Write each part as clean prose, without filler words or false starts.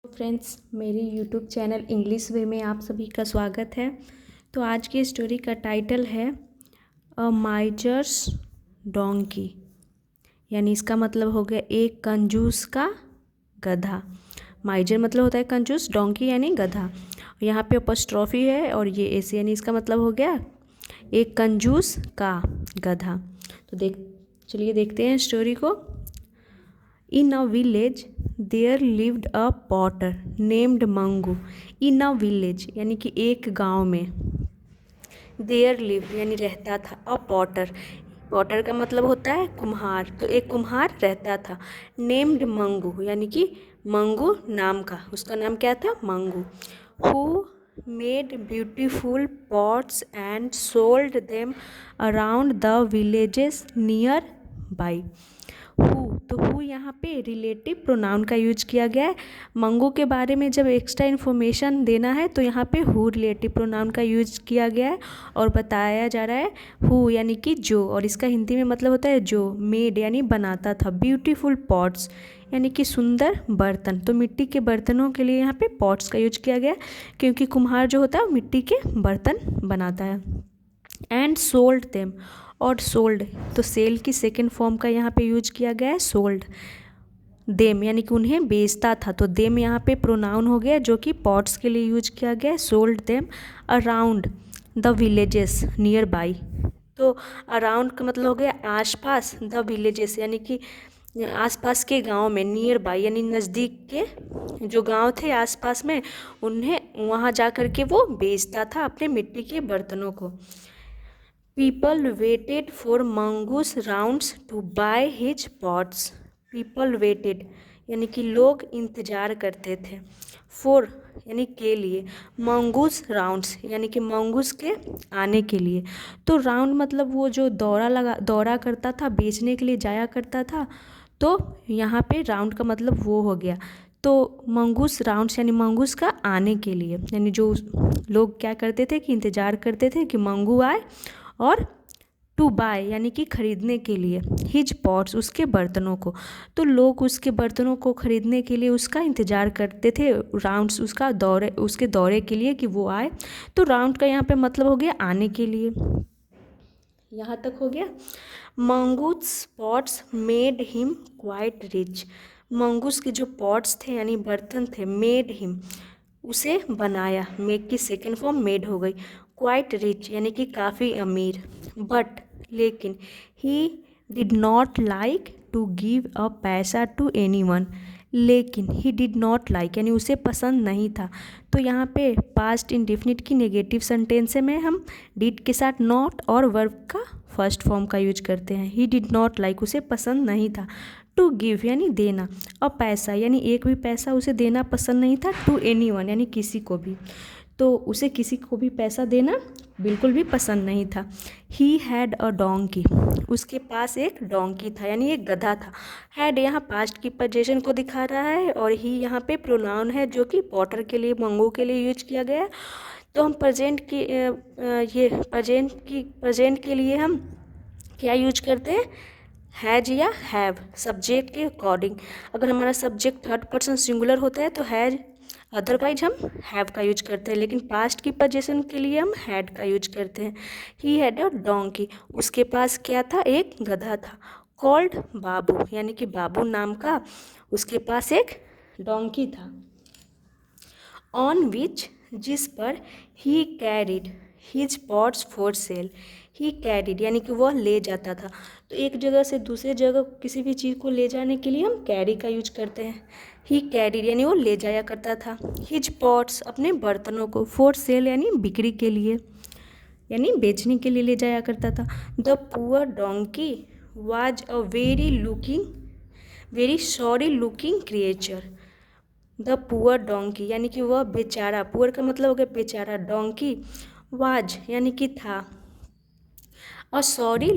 Friends, मेरी YouTube channel English वे में आप सभी का स्वागत है। तो आज की स्टोरी का टाइटल है अ माइजर्स डोंकी, यानी इसका मतलब हो गया एक कंजूस का गधा। माइजर मतलब होता है कंजूस, डोंकी यानी गधा। यहाँ पे अपॉस्ट्रॉफी है और ये ऐसे, यानी इसका मतलब हो गया एक कंजूस का गधा। तो चलिए देखते हैं स्टोरी को। In a village there lived a potter named Mangu. In a village यानी कि एक गांव में, there lived यानी रहता था, a potter, पॉटर का मतलब होता है कुम्हार, तो एक कुम्हार रहता था। नेम्ड मंगू यानी कि मंगू नाम का, उसका नाम क्या था? Mangu. Who made beautiful pots and sold them around the villages near by. Who, तो हु यहाँ पे रिलेटिव प्रोनाउन का यूज किया गया है। मंगू के बारे में जब एक्स्ट्रा इन्फॉर्मेशन देना है तो यहाँ पे हु रिलेटिव प्रोनाउन का यूज किया गया है और बताया जा रहा है हु यानी कि जो, और इसका हिंदी में मतलब होता है जो। मेड यानी बनाता था। ब्यूटीफुल पॉट्स यानी कि सुंदर बर्तन, तो मिट्टी के बर्तनों के लिए यहाँ पे पॉट्स का यूज किया गया है, क्योंकि कुम्हार जो होता है वो मिट्टी के बर्तन बनाता है। एंड सोल्ड देम, और सोल्ड तो सेल की सेकेंड फॉर्म का यहाँ पे यूज किया गया है सोल्ड। देम यानी कि उन्हें बेचता था, तो देम यहाँ पे प्रोनाउन हो गया जो कि पॉट्स के लिए यूज किया गया है। Sold them around the villages near by, तो अराउंड का मतलब हो गया आसपास, द विलेजेस यानी कि आसपास के गांव में, नियर बाई यानी नज़दीक के जो गांव थे आसपास में, उन्हें वहां जा कर के वो बेचता था अपने मिट्टी के बर्तनों को। People waited for Mangu's rounds to buy his pots. People waited यानी कि लोग इंतज़ार करते थे, फॉर यानी के लिए, मंगूस राउंड्स यानी कि मंगूस के आने के लिए। तो राउंड मतलब वो जो दौरा करता था, बेचने के लिए जाया करता था, तो यहाँ पे राउंड का मतलब वो हो गया। तो मंगूस राउंड्स यानी मंगूस का आने के लिए, यानी जो लोग क्या करते थे कि इंतज़ार करते थे कि मंगू आए, और टू बाय यानी कि खरीदने के लिए, हिज पॉट्स उसके बर्तनों को, तो लोग उसके बर्तनों को खरीदने के लिए उसका इंतज़ार करते थे, राउंड्स उसके दौरे के लिए कि वो आए। तो राउंड का यहाँ पे मतलब हो गया आने के लिए। यहाँ तक हो गया। Mongoose pots made him quite rich. Mongoose के जो पॉट्स थे यानी बर्तन थे, मेड हिम उसे बनाया, मेक की सेकेंड फॉर्म मेड हो गई। क्वाइट रिच यानी कि काफ़ी अमीर। बट लेकिन he did not like to give a paisa to anyone. लेकिन ही डिड नॉट लाइक यानी उसे पसंद नहीं था, तो यहाँ पे पास्ट इंडेफिनिट की नेगेटिव सेंटेंस में हम डिड के साथ नॉट और वर्ब का फर्स्ट फॉर्म का यूज करते हैं। ही डिड नॉट लाइक उसे पसंद नहीं था, टू गिव यानी देना, और पैसा यानी एक भी पैसा उसे देना पसंद नहीं था, टू एनीवन यानी किसी को भी, तो उसे किसी को भी पैसा देना बिल्कुल भी पसंद नहीं था। ही हैड अ डोंकी, उसके पास एक डोंकी था यानी एक गधा था। हैड यहाँ पास्ट की पोजीशन को दिखा रहा है, और ही यहाँ पे प्रोनाउन है जो कि पॉटर के लिए, मंगू के लिए यूज किया गया है। तो हम प्रेजेंट के लिए हम क्या यूज करते हैं? हैज या हैव, सब्जेक्ट के अकॉर्डिंग। अगर हमारा सब्जेक्ट थर्ड पर्सन सिंगुलर होता है तो हैज, अदरवाइज हम हैव का यूज करते हैं, लेकिन पास्ट की पोजीशन के लिए हम हैड का यूज करते हैं। ही हैड अ डोंकी, उसके पास क्या था? एक गधा था। कॉल्ड बाबू यानी कि बाबू नाम का उसके पास एक डोंकी था। ऑन विच जिस पर ही carried his pots for sale. He carried यानी कि वह ले जाता था, तो एक जगह से दूसरे जगह किसी भी चीज़ को ले जाने के लिए हम कैरी का यूज करते हैं। ही कैरिड यानी वो ले जाया करता था। हिज पॉट्स अपने बर्तनों को, फॉर सेल यानी बिक्री के लिए, यानी बेचने के लिए ले जाया करता था। The poor donkey was a very sorry looking creature. The poor donkey यानी कि वह बेचारा, पुअर का मतलब हो गया बेचारा, डोंकी वाज यानी कि था, और सॉरी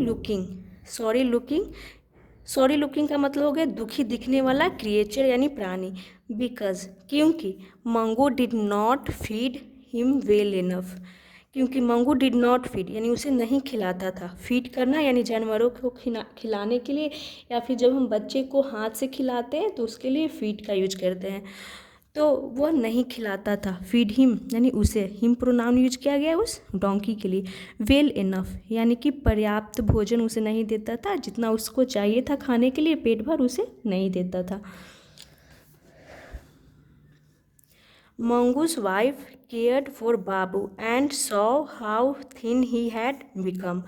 लुकिंग का मतलब हो गया दुखी दिखने वाला क्रिएचर यानी प्राणी। बिकॉज क्योंकि Mangu did not feed him well enough, क्योंकि मंगू डिड नॉट फीड यानी उसे नहीं खिलाता था। फीड करना यानी जानवरों को खिलाने के लिए, या फिर जब हम बच्चे को हाथ से खिलाते हैं तो उसके लिए फीड का यूज करते हैं। तो वह नहीं खिलाता था। फीड हिम यानी उसे, हिम प्रोनाउन यूज किया गया उस डोंकी के लिए। वेल इनफ यानी कि पर्याप्त भोजन उसे नहीं देता था, जितना उसको चाहिए था खाने के लिए पेट भर उसे नहीं देता था। Mongoose wife cared for Babu and saw how thin he had become.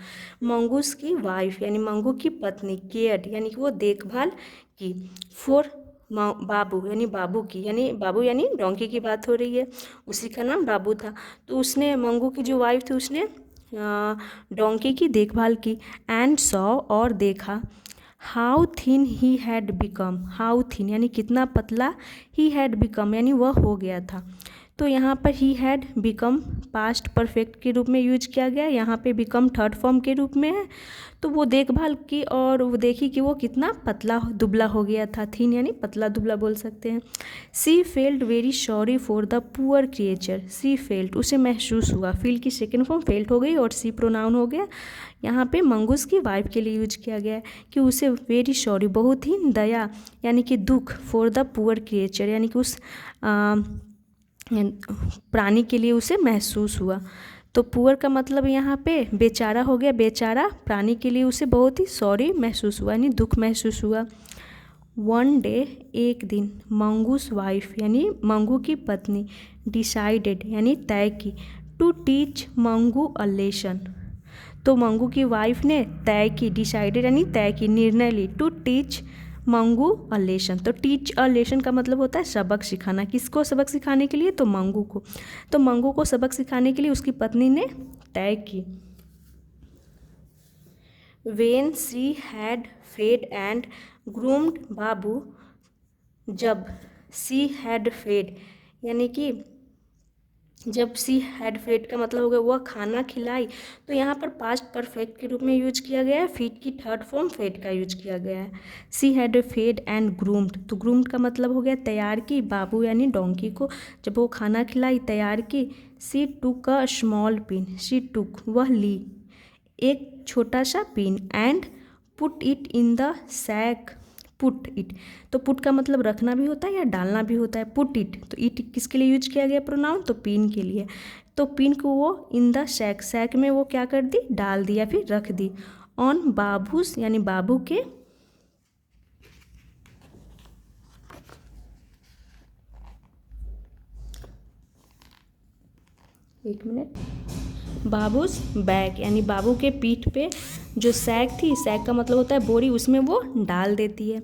Mongoose की वाइफ यानी मंगू की पत्नी केयर्ड यानी कि वो देखभाल की, फॉर बाबू यानी बाबू की, यानी बाबू यानी डोंकी की बात हो रही है, उसी का नाम बाबू था। तो उसने, मंगू की जो वाइफ थी, उसने डोंकी की देखभाल की। एंड सॉ और देखा, how thin he had become, how thin यानी कितना पतला, ही हैड बिकम यानी वह हो गया था। तो यहाँ पर he had become past perfect के रूप में यूज किया गया, यहाँ पे बिकम थर्ड फॉर्म के रूप में है। तो वो देखभाल की और वो देखी कि वो कितना पतला दुबला हो गया था, थिन यानी पतला दुबला बोल सकते हैं। सी felt very sorry for the poor creature, C felt उसे महसूस हुआ, फील की सेकेंड फॉर्म फेल्ट हो गई और सी प्रोनाउन हो गया। यहाँ पे मंगूस की वाइफ के लिए यूज किया गया है कि उसे वेरी सॉरी बहुत ही दया यानी कि दुख, फॉर द पुअर क्रिएचर यानी कि उस प्राणी के लिए उसे महसूस हुआ। तो पुअर का मतलब यहाँ पे बेचारा हो गया, बेचारा प्राणी के लिए उसे बहुत ही सॉरी महसूस हुआ यानी दुख महसूस हुआ। वन डे एक दिन, मंगूस वाइफ यानी मंगू की पत्नी डिसाइडेड यानी तय की, to teach Mangu a lesson. तो मंगू की वाइफ ने तय की, डिसाइडेड यानी तय की, निर्णय ली, to teach Mangu a lesson. तो टीच अ लेसन का मतलब होता है सबक सिखाना। किसको सबक सिखाने के लिए? तो मंगू को। तो मंगू को सबक सिखाने के लिए उसकी पत्नी ने तय की। When she had fed and groomed Babu, जब सी हैड फेड यानी कि जब सी हैड फेड का मतलब हो गया वह खाना खिलाई। तो यहाँ पर पास्ट परफेक्ट के रूप में यूज किया गया है, फीड की थर्ड फॉर्म फेड का यूज किया गया है। She had fed and groomed, तो ग्रूम्ड का मतलब हो गया तैयार की, बाबू यानी डोंकी को जब वो खाना खिलाई तैयार की। सी टुक अ स्मॉल पिन, सी टुक वह ली एक छोटा सा pin, and put it in the sack, put it, तो पुट का मतलब रखना भी होता है या डालना भी होता है। पुट इट, तो इट किसके लिए यूज किया गया प्रोनाउन? तो पिन के लिए। तो पिन को वो इन द सैक, सैक में वो क्या कर दी? डाल दी या फिर रख दी। ऑन बाबूस यानी बाबू के, एक मिनट, बाबूस बैग यानी बाबू के पीठ पे जो सैक थी, सैक का मतलब होता है बोरी, उसमें वो डाल देती है।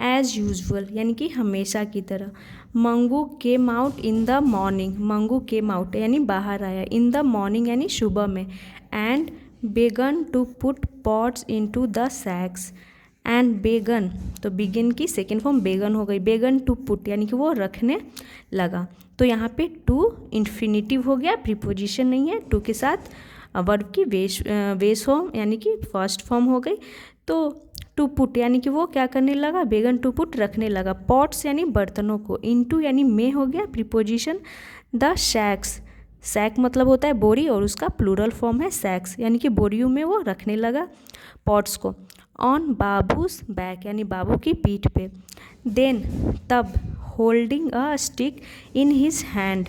एज यूजुअल यानी कि हमेशा की तरह। Mangu came out in the morning, Mangu came out यानी बाहर आया, इन द मॉर्निंग यानी सुबह में। And began to put pots into the sacks, and began, तो बिगिन की सेकेंड फॉर्म बेगन हो गई, बेगन टू पुट यानी कि वो रखने लगा। तो यहाँ पे टू इन्फिनिटिव हो गया, प्रीपोजिशन नहीं है, टू के साथ वर्ब की बेस फॉर्म यानी कि फर्स्ट फॉर्म हो गई। तो टू पुट यानी कि वो क्या करने लगा? बेगन टू पुट रखने लगा। पॉट्स यानी बर्तनों को, इनटू यानी में हो गया प्रीपोजिशन। द सैक्स, सैक मतलब होता है बोरी और उसका प्लूरल फॉर्म है सैक्स, यानी कि बोरियों में वो रखने लगा पॉट्स को। ऑन बाबूस बैक यानी बाबू की पीठ पे। देन तब, holding a stick in his hand,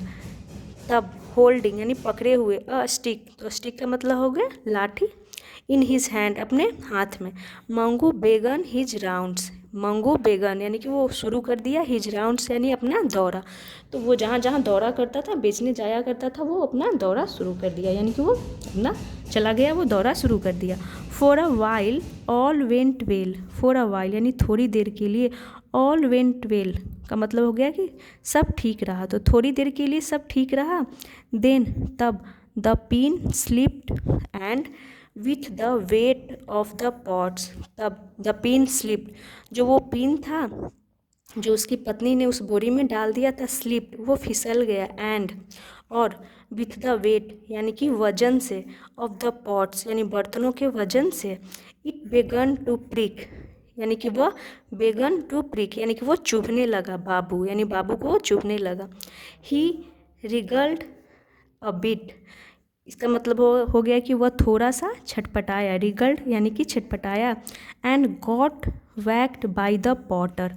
तब होल्डिंग यानी पकड़े हुए, अ स्टिक, तो स्टिक का मतलब हो गया लाठी, इन हिज हैंड अपने हाथ में। मंगू बेगन हिज राउंड्स, मंगू बेगन यानी कि वो शुरू कर दिया, हिज राउंड्स यानी अपना दौरा। तो वो जहाँ जहाँ दौरा करता था, बेचने जाया करता था, वो अपना दौरा शुरू कर दिया, यानी कि वो अपना चला गया, वो दौरा शुरू कर दिया। For a while all went well, for a while यानी थोड़ी देर के लिए, ऑल वेंट वेल का मतलब हो गया कि सब ठीक रहा, तो थोड़ी देर के लिए सब ठीक रहा। देन तब, the pin slipped and with the weight of the pots, तब द पिन स्लिप्ड, जो वो पिन था जो उसकी पत्नी ने उस बोरी में डाल दिया था, स्लिप्ड वो फिसल गया, एंड और विथ द वेट यानी कि वजन से, ऑफ द पॉट्स यानी बर्तनों के वजन से, इट बेगन टू प्रिक यानी कि वह बेगन टू प्रिक यानी कि वो चुभने लगा, बाबू यानी बाबू को वो चुभने लगा। ही रिगल्ड अ बिट, इसका मतलब हो गया कि वह थोड़ा सा छटपटाया, रिगल्ड यानी कि छटपटाया। And got whacked by the potter,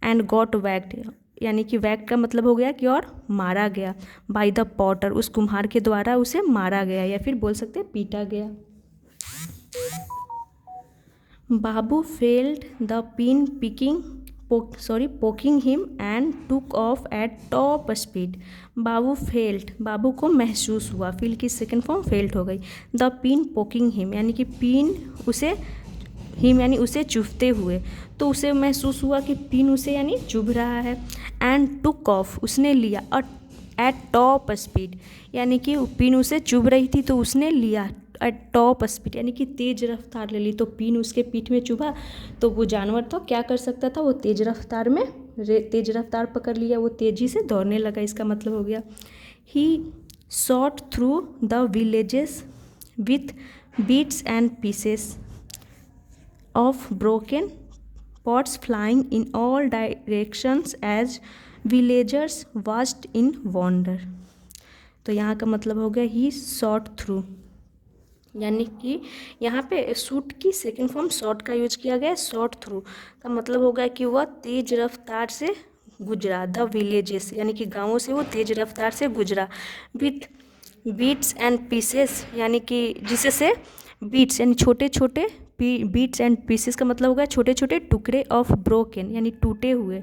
and got whacked यानी कि वैक्ड का मतलब हो गया कि और मारा गया, बाय द पॉटर, उस कुम्हार के द्वारा उसे मारा गया या फिर बोल सकते हैं पीटा गया। Babu felt the pin poking him and took off at top speed. Babu felt, Babu को महसूस हुआ, फील की सेकेंड फॉर्म फेल्ड हो गई। द पिन पोकिंग हिम यानी कि पिन उसे, हिम यानी उसे चुभते हुए, तो उसे महसूस हुआ कि पिन उसे यानी चुभ रहा है। एंड टुक ऑफ उसने लिया, एट टॉप स्पीड यानी कि पिन उसे चुभ रही थी तो उसने लिया एट टॉप स्पीड यानी कि तेज रफ्तार ले ली। तो पिन उसके पीठ में चुभा तो वो जानवर तो क्या कर सकता था, वो तेज रफ्तार पकड़ लिया, वो तेजी से दौड़ने लगा, इसका मतलब हो गया। He shot through the villages with bits and pieces of broken pots flying in all directions as villagers watched in wonder. तो यहाँ का मतलब हो गया ही शॉट थ्रू, यानी कि यहाँ पे शूट की सेकेंड फॉर्म शॉट का यूज किया गया है। शॉट थ्रू का मतलब हो गया कि वह तेज रफ्तार से गुजरा, द विलेजेस यानी कि गाँवों से वो तेज रफ्तार से गुजरा। विथ बीट्स एंड पीसेस यानी कि जिससे बीट्स यानी छोटे छोटे, बीट्स एंड पीसेस का मतलब होगा छोटे छोटे टुकड़े ऑफ ब्रोकन यानी टूटे हुए,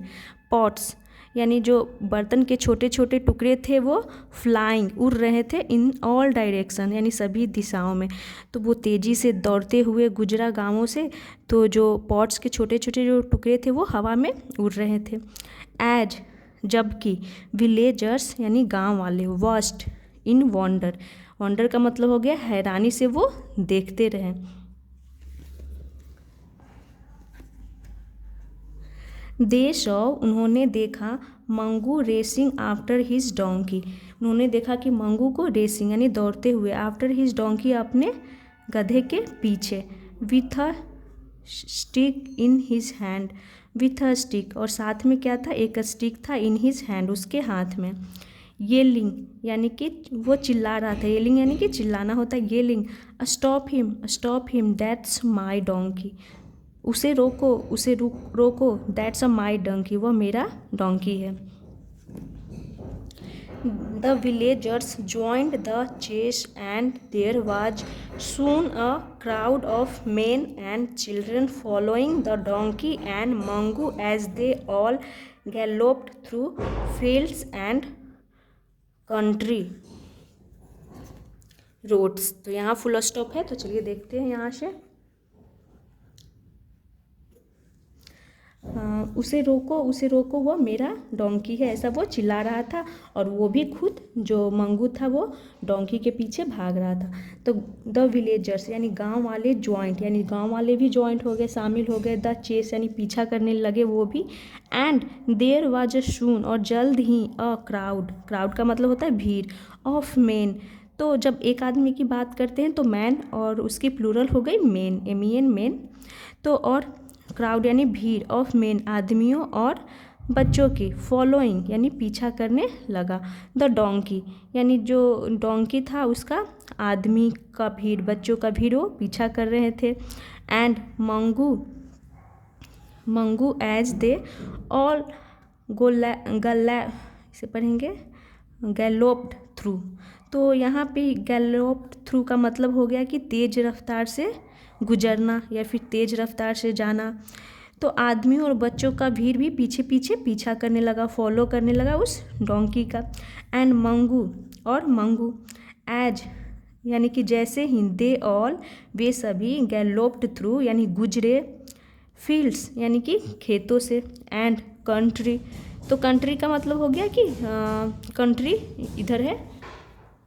पॉट्स यानी जो बर्तन के छोटे छोटे टुकड़े थे वो फ्लाइंग उड़ रहे थे, इन ऑल डायरेक्शन यानी सभी दिशाओं में। तो वो तेज़ी से दौड़ते हुए गुजरा गाँवों से, तो जो पॉट्स के छोटे छोटे जो टुकड़े थे वो हवा में उड़ रहे थे। एज जबकि विलेजर्स यानी गाँव वाले, वॉच्ड इन वंडर, वंडर का मतलब हो गया हैरानी से वो देखते रहे। दे सॉ उन्होंने देखा, Mangu racing after his donkey, उन्होंने देखा कि मंगू को रेसिंग यानी दौड़ते हुए, आफ्टर हिज डोंकी अपने गधे के पीछे, with a stick in his hand, with a stick और साथ में क्या था, एक स्टिक था, इन हिज हैंड उसके हाथ में। येलिंग यानी कि वो चिल्ला रहा था, येलिंग यानी कि चिल्लाना होता है, yelling stop him that's my donkey, उसे रोको, उसे रोको, दैट्स अ माई डंकी, वह मेरा डोंकी है। The villagers joined the chase and there was soon a crowd of men and children following the donkey and Mangu as they all galloped through fields and country roads. तो यहाँ full stop है, तो चलिए देखते हैं यहाँ से। उसे रोको वह मेरा डोंकी है, ऐसा वो चिल्ला रहा था, और वो भी खुद जो मंगू था वो डोंकी के पीछे भाग रहा था। तो द विलेजर्स यानी गांव वाले ज्वाइंट यानी गांव वाले भी ज्वाइंट हो गए, शामिल हो गए, द चेस यानी पीछा करने लगे वो भी, एंड देयर वाज अ सून और जल्द ही, अ क्राउड का मतलब होता है भीड़, ऑफ मेन, तो जब एक आदमी की बात करते हैं तो मैन और उसकी प्लूरल हो गई मेन, MEN मेन, तो और क्राउड यानी भीड़, ऑफ मेन आदमियों और बच्चों की, फॉलोइंग यानी पीछा करने लगा, द डोंकी यानी जो डोंकी था उसका आदमी का भीड़, बच्चों का भीड़ वो पीछा कर रहे थे। And Mangu as they all गल्ला इसे पढ़ेंगे गैलोप्ड थ्रू। तो यहाँ पे गैलोप्ड थ्रू का मतलब हो गया कि तेज रफ्तार से गुजरना या फिर तेज रफ्तार से जाना। तो आदमियों और बच्चों का भीड़ भी पीछे पीछे पीछा करने लगा, फॉलो करने लगा उस डोंकी का। एंड मंगू एज यानी कि जैसे ही, दे ऑल वे सभी, गैलोप्ड थ्रू यानी गुजरे, फील्ड्स यानी कि खेतों से, एंड कंट्री, तो कंट्री का मतलब हो गया कि कंट्री इधर है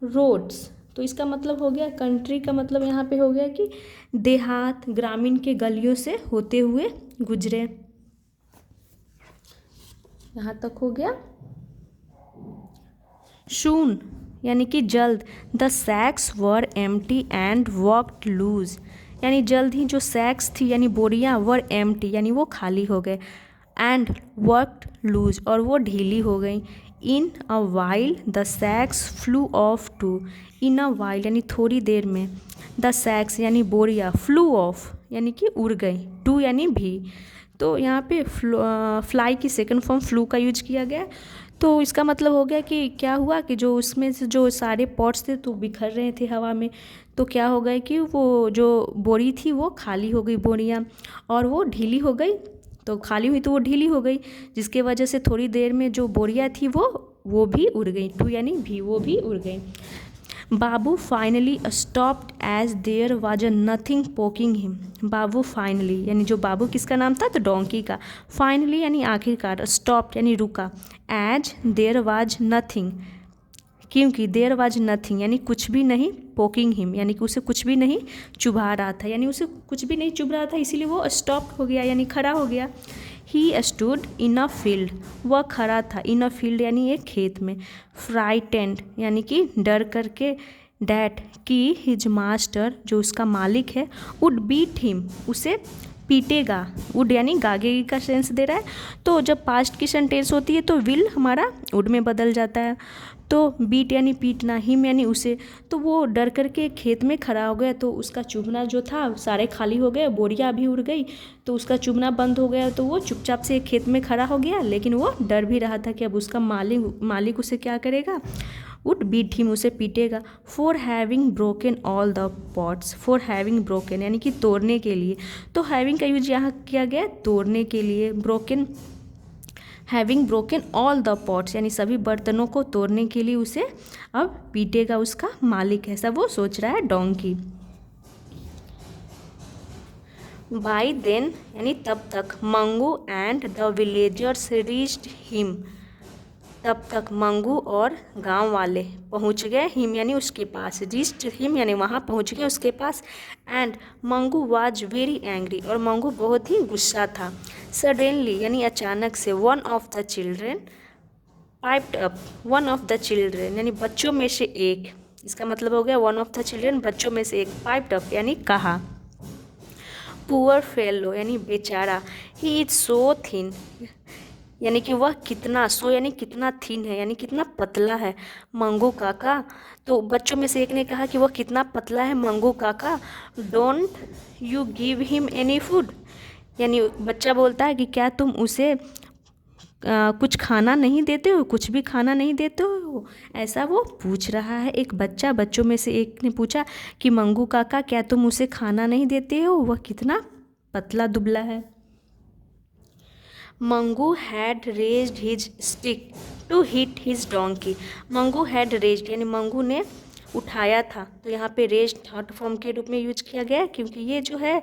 रोड्स, तो इसका मतलब हो गया कंट्री का मतलब यहाँ पे हो गया कि देहात, ग्रामीण के गलियों से होते हुए गुजरे। यहाँ तक हो गया। सून यानी कि जल्द, the sacks were empty and worked loose, यानी जल्द ही जो सैक्स थी यानी बोरियां, वर एम्प्टी यानी वो खाली हो गए, एंड वर्कड लूज और वो ढीली हो गई। In a while the sacks flew off too, in a while यानी थोड़ी देर में, द सैक्स यानी बोरिया, फ्लू ऑफ यानी कि उड़ गई, टू यानी भी, तो यहाँ पे फ्लाई की सेकंड फॉर्म फ्लू का यूज किया गया। तो इसका मतलब हो गया कि क्या हुआ कि जो उसमें से जो सारे पॉट्स थे तो बिखर रहे थे हवा में, तो क्या हो गया कि वो जो बोरी थी वो खाली हो गई बोरियाँ, और वो ढीली हो गई। तो खाली हुई तो वो ढीली हो गई, जिसके वजह से थोड़ी देर में जो बोरियाँ थी वो भी उड़ गई। टू यानी भी, वो भी उड़ गई। Babu finally stopped as there was nothing poking him. Babu finally यानी जो बाबू किसका नाम था, तो डोंकी का। फाइनली यानी आखिरकार, स्टॉप्ड यानी रुका, एज देयर वाज नथिंग क्योंकि देयर वाज नथिंग यानी कुछ भी नहीं, पोकिंग हिम यानी कि उसे कुछ भी नहीं चुभा रहा था, यानी उसे कुछ भी नहीं चुभ रहा था, इसीलिए वो स्टॉप हो गया यानी खड़ा हो गया। He stood in a field, वह खड़ा था, इन अ फील्ड यानी एक खेत में। फ्राइटेंड यानी कि डर करके, डैट कि हिज मास्टर जो उसका मालिक है, वुड बीट हिम उसे पीटेगा। वुड यानी गागे का सेंस दे रहा है, तो जब पास्ट की सेंटेंस होती है तो विल हमारा वुड में बदल जाता है। तो बीट यानी पीटना, हिम यानी उसे, तो वो डर करके खेत में खड़ा हो गया, तो उसका चुभना जो था सारे खाली हो गए, बोरियां भी उड़ गई, तो उसका चुभना बंद हो गया, तो वो चुपचाप से खेत में खड़ा हो गया। लेकिन वो डर भी रहा था कि अब उसका मालिक उसे क्या करेगा, वुड बीट हिम उसे पीटेगा। For having broken all the pots, for having broken यानी कि तोड़ने के लिए, तो हैविंग का यूज यहाँ किया गया तोड़ने के लिए। Broken, having broken all the pots यानी सभी बर्तनों को तोड़ने के लिए उसे अब पीटेगा उसका मालिक, ऐसा वो सोच रहा है डोंकी। बाई देन यानी तब तक, Mangu and the villagers reached him, तब तक मंगू और गांव वाले पहुंच गए, हिम यानी उसके पास, रीच्ड हिम यानी वहाँ पहुंच गए उसके पास। And Mangu was very angry, और मंगू बहुत ही गुस्सा था। सडनली यानी अचानक से, one of the children piped up, one of the children यानी बच्चों में से एक, इसका मतलब हो गया वन ऑफ द चिल्ड्रेन बच्चों में से एक, पाइप्ड अप यानी कहा। पुअर फेलो यानी बेचारा, ही इज सो थिन यानी कि वह कितना, सो यानी कितना थिन है यानी कितना पतला है, मंगू काका। तो बच्चों में से एक ने कहा कि वह कितना पतला है मंगू काका। Don't you give him any food, यानी बच्चा बोलता है कि क्या तुम उसे कुछ खाना नहीं देते हो, कुछ भी खाना नहीं देते हो, ऐसा वो पूछ रहा है। एक बच्चा, बच्चों में से एक ने पूछा कि मंगू काका क्या तुम उसे खाना नहीं देते हो, वह कितना पतला दुबला है। Mangu had raised his stick to hit his donkey, Mangu had raised यानी मंगू ने उठाया था, तो यहाँ पे रेज्ड थर्ड फॉर्म के रूप में यूज किया गया है, क्योंकि ये जो है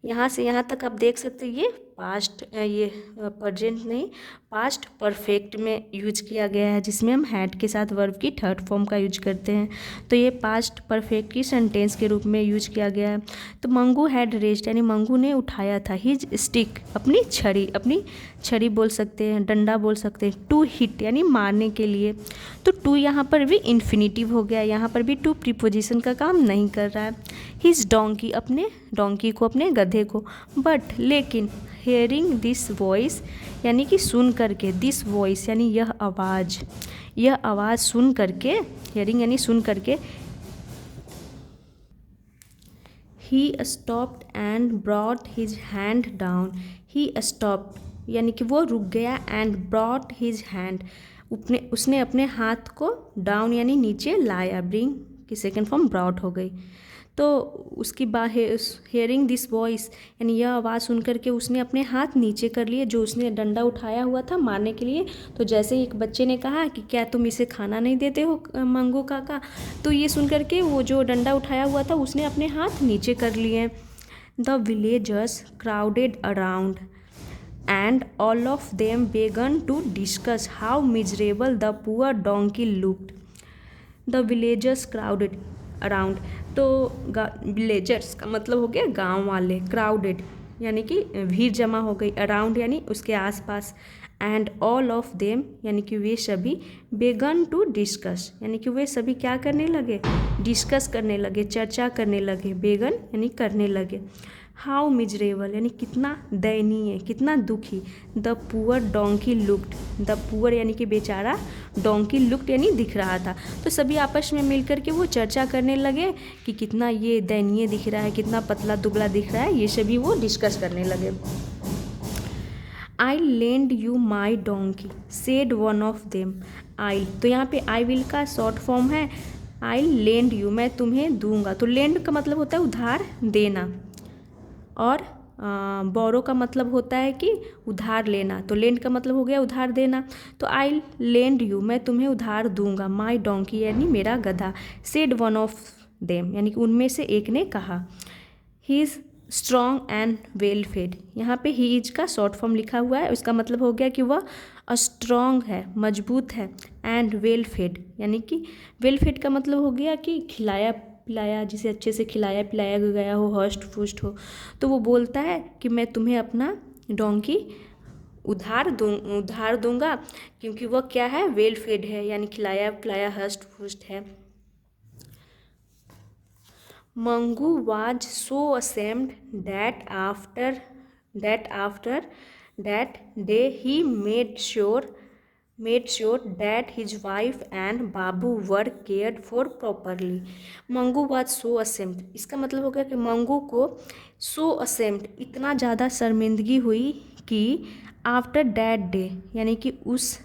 यहाँ से यहाँ तक आप देख सकते हैं ये पास्ट, ये प्रेजेंट नहीं पास्ट परफेक्ट में यूज किया गया है, जिसमें हम हैड के साथ वर्ब की थर्ड फॉर्म का यूज करते हैं, तो ये पास्ट परफेक्ट की सेंटेंस के रूप में यूज किया गया है। तो मंगू हैड रेज्ड यानी मंगू ने उठाया था, हिज स्टिक अपनी छड़ी बोल सकते हैं, डंडा बोल सकते हैं, टू हिट यानी मारने के लिए। तो टू यहाँ पर भी इन्फिनिटिव हो गया, यहाँ पर भी टू प्रीपोजिशन का काम नहीं कर रहा है। हिज डोंकी अपने डोंकी को, अपने गधे को। बट लेकिन हेयरिंग दिस वॉइस यानी कि सुन करके, दिस वॉइस यानी यह आवाज़ सुन करके, हेयरिंग यानी सुन करके, he stopped and brought his hand down, he stopped यानी कि वो रुक गया, एंड ब्रॉट हिज हैंड उसने अपने हाथ को, डाउन यानी नीचे लाया, ब्रिंग की सेकेंड फॉर्म ब्रॉट हो गई। तो उसकी हेयरिंग दिस वॉइस यानी यह आवाज़ सुन करके उसने अपने हाथ नीचे कर लिए, जो उसने डंडा उठाया हुआ था मारने के लिए। तो जैसे ही एक बच्चे ने कहा कि क्या तुम इसे खाना नहीं देते हो मंगू काका, तो ये सुन करके वो जो डंडा उठाया हुआ था उसने अपने हाथ नीचे कर लिए। The villagers crowded around and all of them began to discuss how miserable the poor donkey looked. The villagers crowded around, तो विलेजर्स का मतलब हो गया गांव वाले, क्राउडेड यानी कि भीड़ जमा हो गई, अराउंड यानी उसके आसपास, एंड ऑल ऑफ देम यानी कि वे सभी, बेगन टू डिस्कस यानी कि वे सभी क्या करने लगे, डिस्कस करने लगे, चर्चा करने लगे, बेगन यानी करने लगे। हाउ मिजरेबल यानी कितना दयनीय, कितना दुखी, the poor donkey looked, the poor यानी कि बेचारा, डोंकी लुक्ड यानी दिख रहा था। तो सभी आपस में मिलकर के वो चर्चा करने लगे कि कितना ये दयनीय दिख रहा है, कितना पतला दुबला दिख रहा है, ये सभी वो डिस्कस करने लगे। I lend you my donkey said one of them. I, तो यहाँ पे आई विल का शॉर्ट फॉर्म है आई लेंड यू, मैं तुम्हें दूंगा। तो लेंड का मतलब होता है उधार देना, और बोरो का मतलब होता है कि उधार लेना। तो लेंड का मतलब हो गया उधार देना। तो आई लेंड यू, मैं तुम्हें उधार दूंगा, माई डोंकी यानी मेरा गधा, सेड वन ऑफ देम यानी कि उनमें से एक ने कहा। He is strong and well fade, यहाँ पे ही इज का शॉर्ट फॉर्म लिखा हुआ है, उसका मतलब हो गया कि वह स्ट्रॉन्ग है, मजबूत है, एंड वेल फेड यानी कि वेल फेड का मतलब हो गया कि खिलाया पिलाया, जिसे अच्छे से खिलाया पिलाया गया हो, हष्ट पुष्ट हो। तो वो बोलता है कि मैं तुम्हें अपना डोंकी उधार दूंगा, क्योंकि वह क्या है, वेल फेड है यानी खिलाया पिलाया हष्ट पुष्ट है। Mangu was so ashamed that after that day he made sure that his wife and Babu were cared for properly. Mangu was so ashamed, इसका मतलब हो गया कि मंगू को so ashamed इतना ज़्यादा शर्मिंदगी हुई कि आफ्टर दैट डे यानी कि उस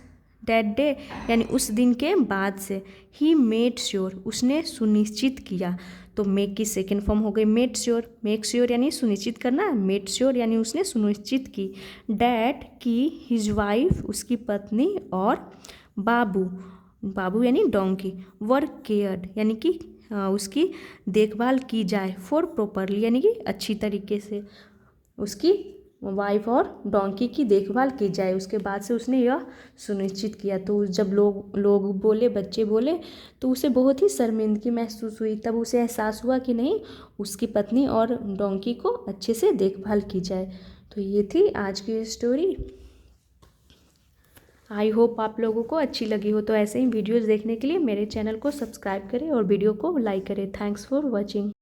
दैट डे यानी उस दिन के बाद से, ही मेड श्योर उसने सुनिश्चित किया। तो मेक की सेकेंड फॉर्म हो गई मेड श्योर, मेक श्योर यानी सुनिश्चित करना, मेड श्योर यानी उसने सुनिश्चित की। डैट की हिज वाइफ उसकी पत्नी और बाबू, बाबू यानी डोंकी, वर केयर्ड यानी कि उसकी देखभाल की जाए, फॉर प्रॉपरली यानी कि अच्छी तरीके से उसकी वाइफ और डोंकी की देखभाल की जाए। उसके बाद से उसने यह सुनिश्चित किया। तो जब लोग बोले, बच्चे बोले, तो उसे बहुत ही शर्मिंदगी महसूस हुई। तब उसे एहसास हुआ कि नहीं, उसकी पत्नी और डोंकी को अच्छे से देखभाल की जाए। तो ये थी आज की स्टोरी। आई होप आप लोगों को अच्छी लगी हो। तो ऐसे ही वीडियोज़ देखने के लिए मेरे चैनल को सब्सक्राइब करें और वीडियो को लाइक करें। Thanks for watching.